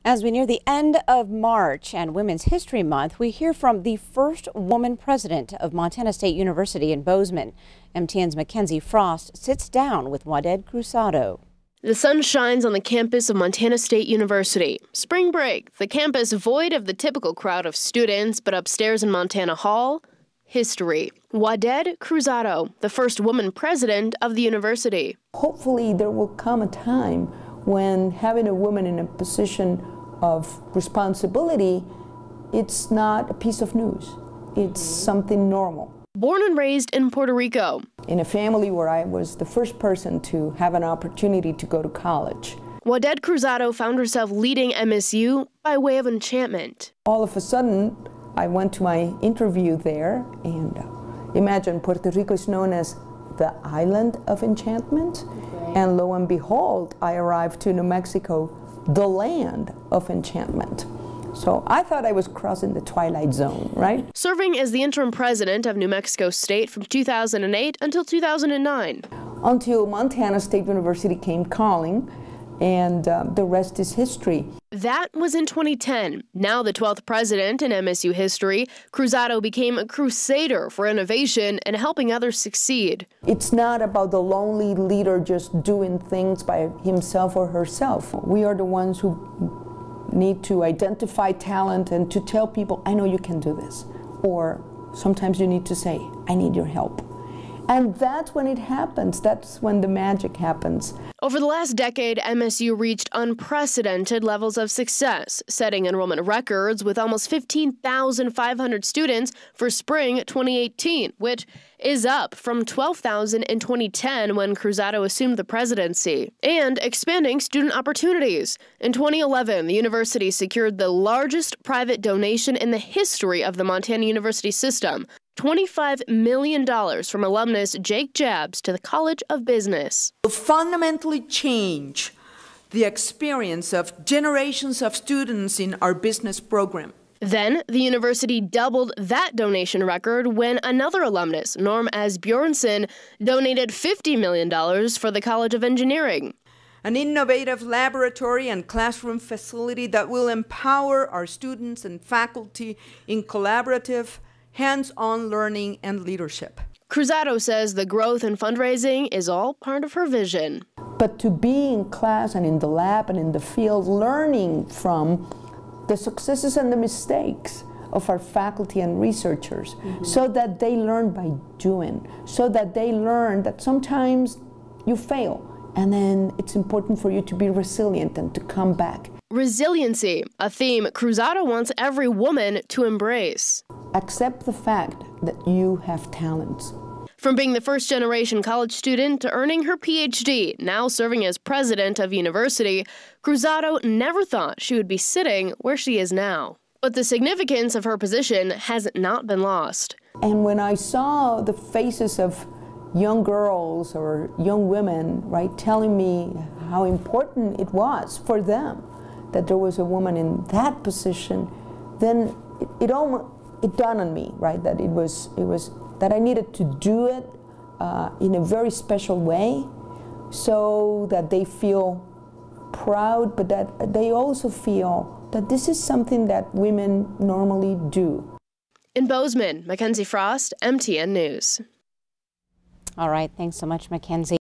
As we near the end of March and Women's History Month, we hear from the first woman president of Montana State University in Bozeman. MTN's Mackenzie Frost sits down with Cruzado. The sun shines on the campus of Montana State University. Spring break, the campus void of the typical crowd of students, but upstairs in Montana Hall, history. Cruzado, the first woman president of the university. Hopefully there will come a time when having a woman in a position of responsibility, it's not a piece of news. It's something normal. Born and raised in Puerto Rico. In a family where I was the first person to have an opportunity to go to college. Cruzado found herself leading MSU by way of enchantment. All of a sudden, I went to my interview there, and imagine Puerto Rico is known as the island of enchantment. And lo and behold, I arrived to New Mexico, the land of enchantment. So I thought I was crossing the twilight zone, right? Serving as the interim president of New Mexico State from 2008 until 2009. Until Montana State University came calling, and the rest is history. That was in 2010. Now the 12th president in MSU history, Cruzado became a crusader for innovation and helping others succeed. It's not about the lonely leader just doing things by himself or herself. We are the ones who need to identify talent and to tell people, I know you can do this. Or sometimes you need to say, I need your help. And that's when it happens. That's when the magic happens. Over the last decade, MSU reached unprecedented levels of success, setting enrollment records with almost 15,500 students for spring 2018, which is up from 12,000 in 2010 when Cruzado assumed the presidency, and expanding student opportunities. In 2011, the university secured the largest private donation in the history of the Montana University system, $25 million from alumnus Jake Jabs to the College of Business. Will fundamentally change the experience of generations of students in our business program. Then, the university doubled that donation record when another alumnus, Norm Asbjornson, donated $50 million for the College of Engineering. An innovative laboratory and classroom facility that will empower our students and faculty in collaborative, hands-on learning and leadership. Cruzado says the growth in fundraising is all part of her vision. But to be in class and in the lab and in the field, learning from the successes and the mistakes of our faculty and researchers, so that they learn by doing, so that they learn that sometimes you fail, and then it's important for you to be resilient and to come back. Resiliency, a theme Cruzado wants every woman to embrace. Accept the fact that you have talents. From being the first-generation college student to earning her PhD, now serving as president of university, Cruzado never thought she would be sitting where she is now. But the significance of her position has not been lost. And when I saw the faces of young girls or young women, right, telling me how important it was for them that there was a woman in that position, then it dawned on me, right, that it was that I needed to do it in a very special way, so that they feel proud, but that they also feel that this is something that women normally do. In Bozeman, Mackenzie Frost, MTN News. All right, thanks so much, Mackenzie.